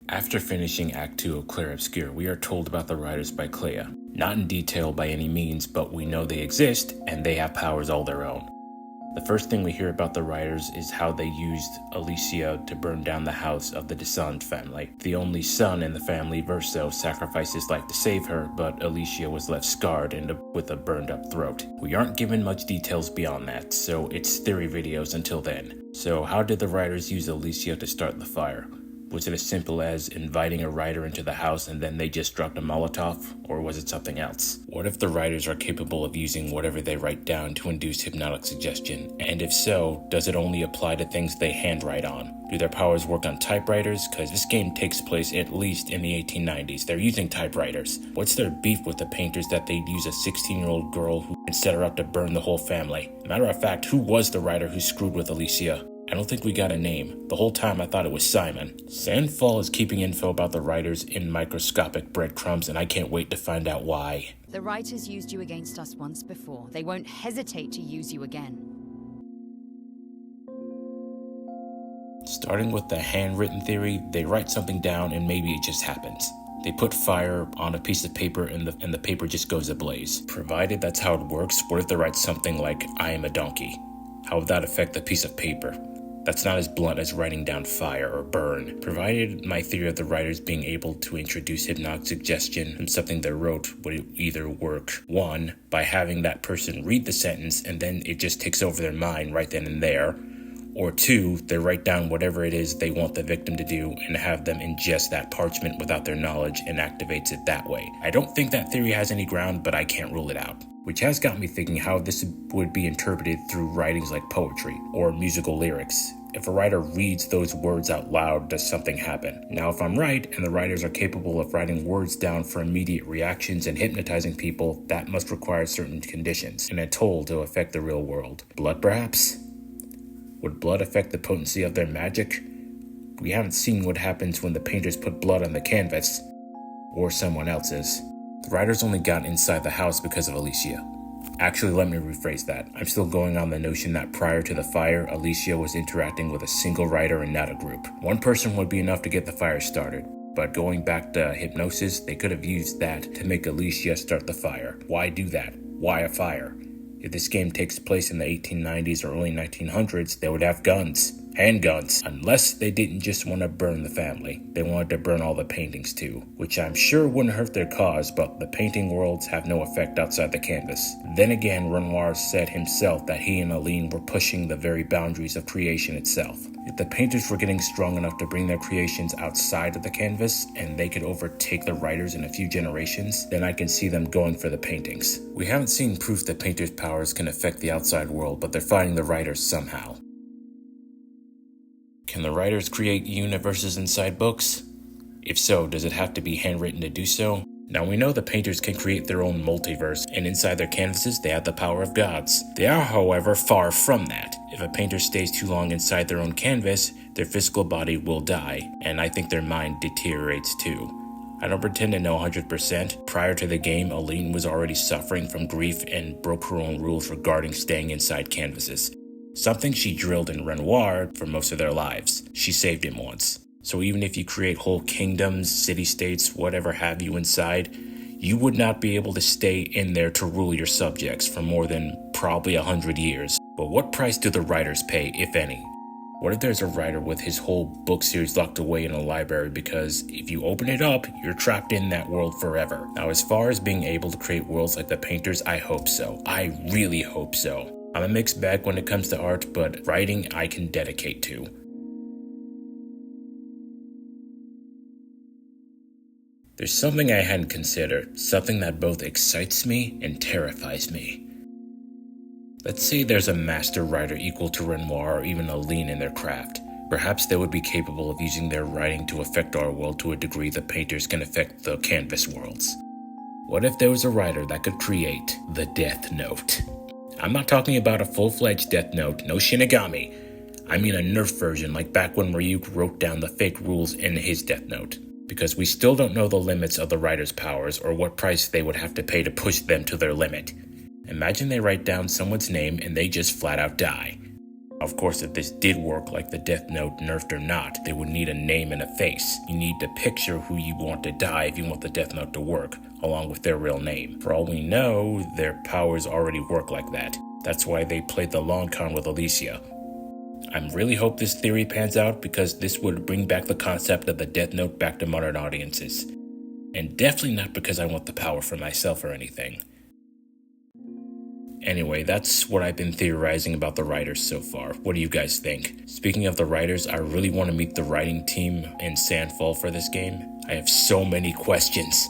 After finishing Act 2 of Clair Obscur, we are told about the Riders by Clair. Not in detail by any means, but we know they exist, and they have powers all their own. The first thing we hear about the Riders is how they used Alicia to burn down the house of the Descent family. The only son in the family, Verso, sacrificed his life to save her, but Alicia was left scarred and with a burned up throat. We aren't given much details beyond that, so it's theory videos until then. So how did the Riders use Alicia to start the fire? Was it as simple as inviting a rider into the house and then they just dropped a Molotov? Or was it something else? What if the riders are capable of using whatever they write down to induce hypnotic suggestion? And if so, does it only apply to things they handwrite on? Do their powers work on typewriters? Because this game takes place at least in the 1890s. They're using typewriters. What's their beef with the painters that they'd use a 16-year-old girl who would set her up to burn the whole family? Matter of fact, who was the rider who screwed with Alicia? I don't think we got a name. The whole time I thought it was Simon. Sandfall is keeping info about the writers in microscopic breadcrumbs, and I can't wait to find out why. The writers used you against us once before. They won't hesitate to use you again. Starting with the handwritten theory, they write something down and maybe it just happens. They put fire on a piece of paper and the paper just goes ablaze. Provided that's how it works, what if they write something like, "I am a donkey"? How would that affect the piece of paper? That's not as blunt as writing down fire or burn. Provided my theory of the writers being able to introduce hypnotic suggestion from something they wrote would either work, one, by having that person read the sentence and then it just takes over their mind right then and there, or two, they write down whatever it is they want the victim to do and have them ingest that parchment without their knowledge and activates it that way. I don't think that theory has any ground, but I can't rule it out. Which has got me thinking how this would be interpreted through writings like poetry or musical lyrics. If a writer reads those words out loud, does something happen? Now, if I'm right, and the writers are capable of writing words down for immediate reactions and hypnotizing people, that must require certain conditions, and a toll to affect the real world. Blood, perhaps? Would blood affect the potency of their magic? We haven't seen what happens when the painters put blood on the canvas, or someone else's. The writers only got inside the house because of Alicia. Actually, let me rephrase that. I'm still going on the notion that prior to the fire, Alicia was interacting with a single writer and not a group. One person would be enough to get the fire started, but going back to hypnosis, they could have used that to make Alicia start the fire. Why do that? Why a fire? If this game takes place in the 1890s or early 1900s, they would have guns. Handguns. Unless they didn't just want to burn the family. They wanted to burn all the paintings too, which I'm sure wouldn't hurt their cause, but the painting worlds have no effect outside the canvas. Then again, Renoir said himself that he and Aline were pushing the very boundaries of creation itself. If the painters were getting strong enough to bring their creations outside of the canvas, and they could overtake the writers in a few generations, then I can see them going for the paintings. We haven't seen proof that painters' powers can affect the outside world, but they're fighting the writers somehow. Can the writers create universes inside books? If so, does it have to be handwritten to do so? Now we know the painters can create their own multiverse, and inside their canvases they have the power of gods. They are, however, far from that. If a painter stays too long inside their own canvas, their physical body will die, and I think their mind deteriorates too. I don't pretend to know 100%. Prior to the game, Aline was already suffering from grief and broke her own rules regarding staying inside canvases. Something she drilled in Renoir for most of their lives. She saved him once. So even if you create whole kingdoms, city-states, whatever have you inside, you would not be able to stay in there to rule your subjects for more than probably 100 years. But what price do the writers pay, if any? What if there's a writer with his whole book series locked away in a library because if you open it up, you're trapped in that world forever? Now, as far as being able to create worlds like the painters, I hope so. I really hope so. I'm a mixed bag when it comes to art, but writing I can dedicate to. There's something I hadn't considered, something that both excites me and terrifies me. Let's say there's a master writer equal to Renoir or even Aline in their craft. Perhaps they would be capable of using their writing to affect our world to a degree the painters can affect the canvas worlds. What if there was a writer that could create the Death Note? I'm not talking about a full-fledged Death Note, no Shinigami. I mean a Nerf version like back when Ryuk wrote down the fake rules in his Death Note. Because we still don't know the limits of the writer's powers or what price they would have to pay to push them to their limit. Imagine they write down someone's name and they just flat out die. Of course, if this did work like the Death Note nerfed or not, they would need a name and a face. You need to picture who you want to die if you want the Death Note to work, along with their real name. For all we know, their powers already work like that. That's why they played the long con with Alicia. I really hope this theory pans out, because this would bring back the concept of the Death Note back to modern audiences. And definitely not because I want the power for myself or anything. Anyway, that's what I've been theorizing about the writers so far. What do you guys think? Speaking of the writers, I really want to meet the writing team in Sandfall for this game. I have so many questions.